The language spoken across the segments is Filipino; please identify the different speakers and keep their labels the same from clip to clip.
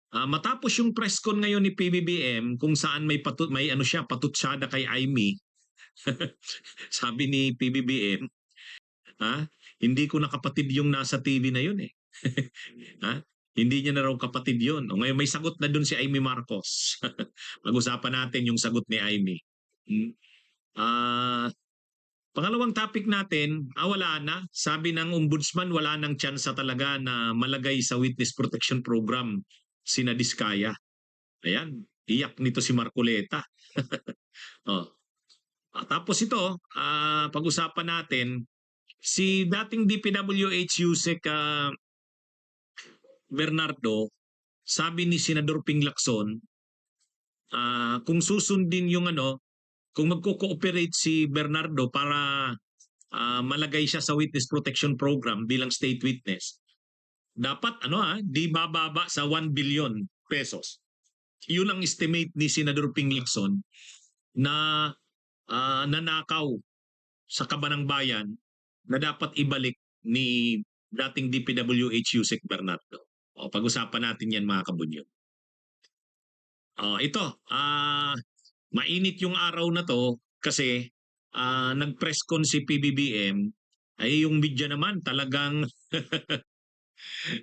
Speaker 1: Matapos yung press con ngayon ni PBBM kung saan may ano siya patutsada kay Aimee. Sabi ni PBBM, ha, hindi ko na kapatid yung nasa TV na yun eh. Ha? Hindi niya na raw kapatid yun. O ngayon may sagot na dun si Aimee Marcos. Pag-usapan natin yung sagot ni Aimee. Hmm. Ah, Pangalawang topic natin, wala na. Sabi ng ombudsman, wala nang tsansa talaga na malagay sa witness protection program sina Diskaya. Ayan, iyak nito si Marcoleta. Oh. Tapos ito, pag-usapan natin, si dating DPWH Yusek Bernardo, sabi ni Senador Ping Lacson, kung susundin yung ano, kung magko-cooperate si Bernardo para malagay siya sa witness protection program bilang state witness, dapat di bababa sa 1 billion pesos. Yun ang estimate ni Senador Ping Lacson na nanakaw sa kabanang bayan na dapat ibalik ni dating DPWH Yusek Bernardo. Pag-usapan natin yan mga kabunyo. Ito, mainit yung araw na to kasi nag-press con si PBBM, ay yung media naman talagang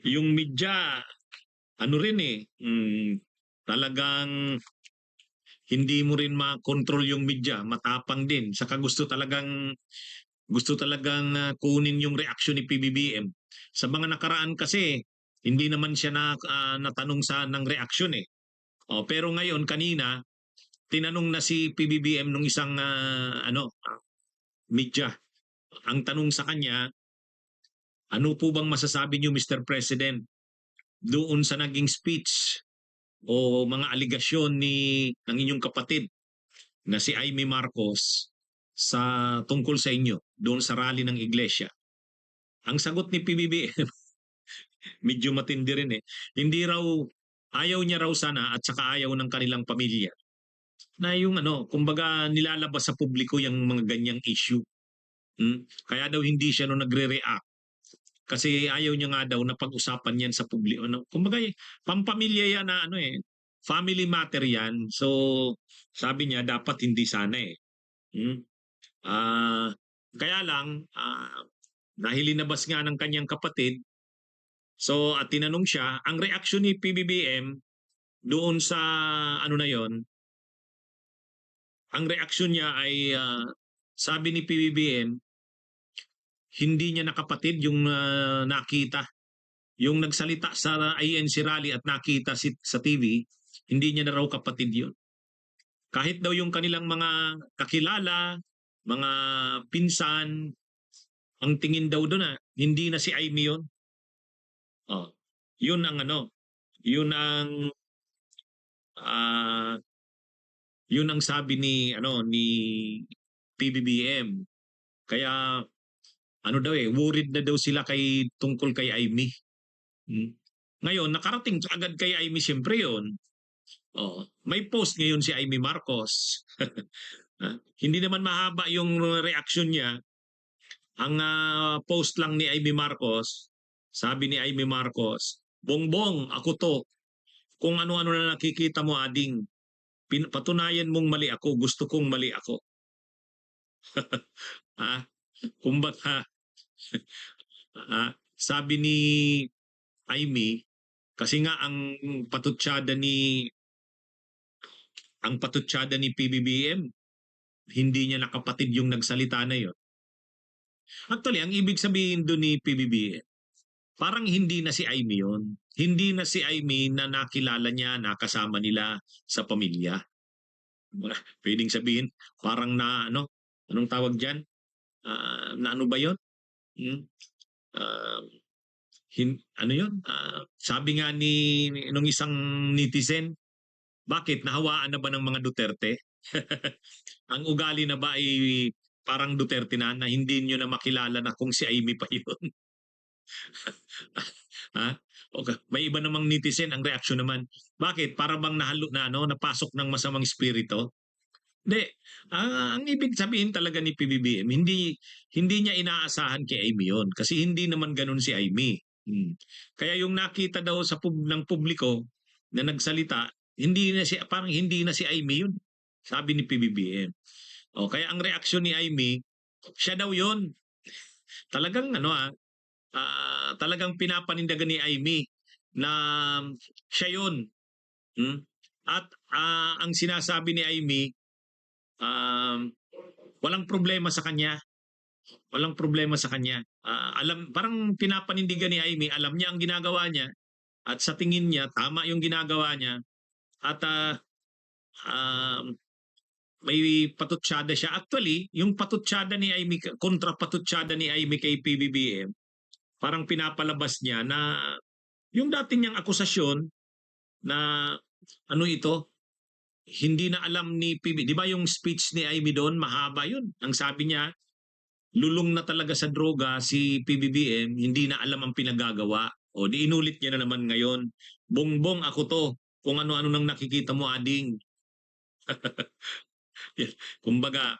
Speaker 1: yung media ano rin talagang hindi mo rin ma-control yung media, matapang din. Saka gusto talagang kunin yung reaksyon ni PBBM. Sa mga nakaraan kasi hindi naman siya natanong sa ng reaksyon eh. Pero ngayon kanina tinanong na si PBBM nung isang media. Ang tanong sa kanya, ano po bang masasabi niyo Mr. President doon sa naging speech o mga aligasyon ng inyong kapatid na si Aimee Marcos sa tungkol sa inyo doon sa rally ng iglesia? Ang sagot ni PBBM medyo matindi rin eh. Hindi raw, ayaw niya raw sana at saka ayaw ng kanilang pamilya na yung kumbaga nilalabas sa publiko yung mga ganyang issue. Kaya daw hindi siya nagre-react kasi ayaw niya nga daw na pag-usapan yan sa publiko. Kumbaga pampamilya yan na family matter yan. So sabi niya dapat hindi sana eh. Kaya lang dahil linabas nga ng kanyang kapatid, so at tinanong siya, ang reaksyon ni PBBM doon sa na yon, ang reaksyon niya ay sabi ni PBBM, hindi niya nakapatid yung nakita. Yung nagsalita sa INC rally at nakita sa TV, hindi niya na raw kapatid yun. Kahit daw yung kanilang mga kakilala, mga pinsan, ang tingin daw doon hindi na si Aimee yun. Yun ang yun ang yun ang sabi ni PBBM. Kaya daw worried na daw sila tungkol kay Aimee. Ngayon nakarating agad kay Aimee siyempre yun. May post ngayon si Aimee Marcos. Hindi naman mahaba yung reaksyon niya. Ang post lang ni Aimee Marcos, sabi ni Aimee Marcos, "Bongbong, ako to. Kung ano-ano na nakikita mo ading, patunayan mong mali ako, gusto kong mali ako." Kumbaga sabi ni Aimee, kasi nga ang patutsada ni PBBM, hindi niya nakapatid yung nagsalita na yon. Actually, ang ibig sabihin doon ni PBBM, parang hindi na si Aimee yun. Hindi na si Aimee na nakilala niya, nakasama nila sa pamilya. Pwedeng sabihin, parang anong tawag dyan? Na ano ba yun? Sabi nga nung isang netizen, bakit nahawaan na ba ng mga Duterte? Ang ugali na ba ay parang Duterte na hindi nyo na makilala na kung si Aimee pa yun? Okay. May iba namang netizen, ang reaksyon naman, bakit? Para bang napasok ng masamang espiritu? Hindi. Ang ibig sabihin talaga ni PBBM, hindi niya inaasahan kay Aimee yun. Kasi hindi naman ganun si Aimee. Kaya yung nakita daw ng publiko, na nagsalita, parang hindi na si Amy yun. Sabi ni PBBM. O kaya ang reaksyon ni Amy, siya daw yun. Talagang talagang pinapanindigan ni Amy na siya yun. At ang sinasabi ni Amy, walang problema sa kanya. Walang problema sa kanya. Parang pinapanindigan ni Amy, alam niya ang ginagawa niya at sa tingin niya tama yung ginagawa niya at may patutsada siya. Actually, yung patutsada ni Amy, kontra patutsada ni Amy kay PBBM, parang pinapalabas niya na yung dati niyang akusasyon na hindi na alam ni PBBM. Di ba yung speech ni Amy doon, mahaba yun. Ang sabi niya, lulong na talaga sa droga si PBBM, hindi na alam ang pinagagawa. O di inulit niya na naman ngayon, bongbong ako to, kung ano-ano nang nakikita mo ading. Kumbaga,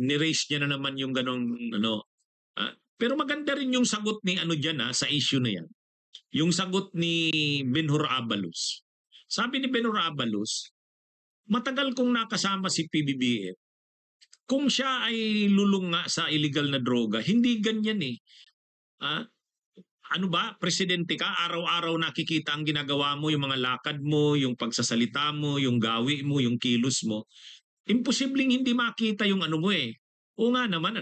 Speaker 1: ni-raise niya na naman yung ganong pero maganda rin yung sagot ni diyan sa issue na yan. Yung sagot ni Benhur Abalos. Sabi ni Benhur Abalos, matagal kong nakasama si PBBM. Kung siya ay lulong nga sa illegal na droga, hindi ganyan eh. Ano ba, presidente ka, araw-araw nakikita ang ginagawa mo, yung mga lakad mo, yung pagsasalita mo, yung gawi mo, yung kilos mo. Imposibleng hindi makita yung mo eh. O nga naman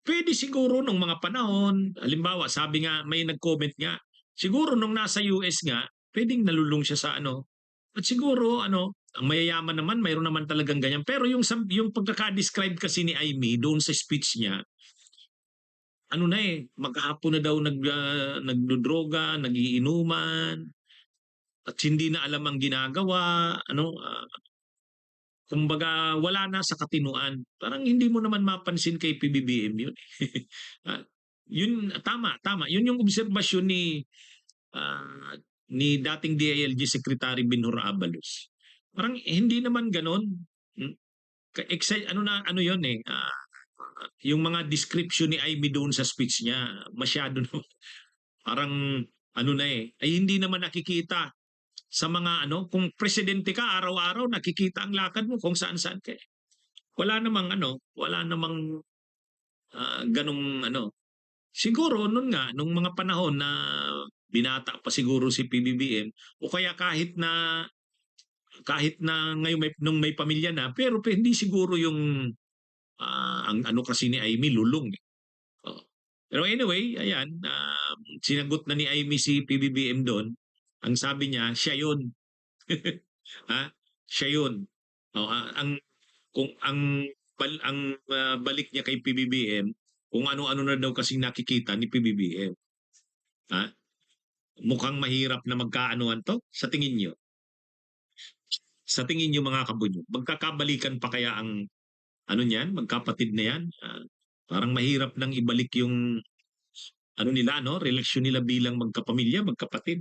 Speaker 1: pwede siguro nung mga panahon, halimbawa sabi nga, may nag-comment nga, siguro nung nasa US nga, pwedeng nalulong siya sa At siguro ang mayayaman naman, mayroon naman talagang ganyan. Pero yung pagkaka-describe kasi ni Amy doon sa speech niya, maghapon na daw nagdodroga, nagiinuman, at hindi na alam ang ginagawa, kumbaga wala na sa katinuan. Parang hindi mo naman mapansin kay PBBM yun. Yun, tama. Yun yung obserbasyon ni dating DILG Secretary Benhur Abalos. Parang hindi naman ganon. Yun yung mga description ni Amy doon sa speech niya, masyado naman. Parang ay hindi naman nakikita sa mga kung presidente ka, araw-araw nakikita ang lakad mo kung saan-saan ka. Wala namang ganong Siguro nung mga panahon na binata pa siguro si PBBM o kaya kahit na ngayon nung may pamilya na, pero hindi siguro yung ang kasi ni Amy lulong. Pero anyway, ayan, sinagot na ni Amy si PBBM doon. Ang sabi niya, siya yun. Siya yun. Balik niya kay PBBM, kung ano-ano na daw kasing nakikita ni PBBM. Mukhang mahirap na magkaanuhan to sa tingin niyo. Sa tingin niyo mga kabunyo, magkakabalikan pa kaya ang niyan, magkapatid na yan? Parang mahirap nang ibalik yung relasyon nila bilang magkapamilya, magkapatid.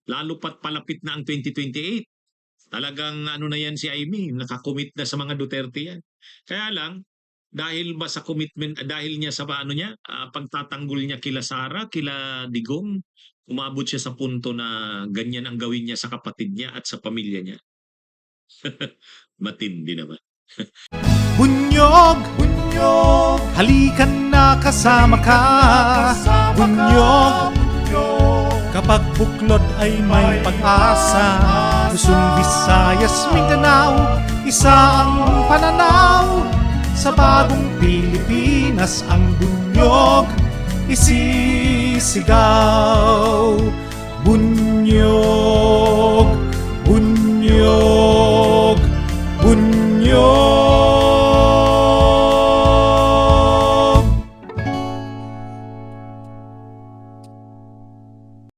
Speaker 1: Lalo pat palapit na ang 2028. Talagang na yan si Amy, nakakommit na sa mga Duterte yan. Kaya lang, dahil ba sa commitment, dahil niya sa pagtatanggol niya kila Sara, kila Digong, umabot siya sa punto na ganyan ang gawin niya sa kapatid niya at sa pamilya niya. Matindi naman.
Speaker 2: Bunyog, halikan na kasama ka. Bunyog, kapag buklod ay may pag-asa. Luzon, Visayas, Mindanao, isa ang pananaw. Sa bagong Pilipinas ang bunyog isisigaw. Bunyog.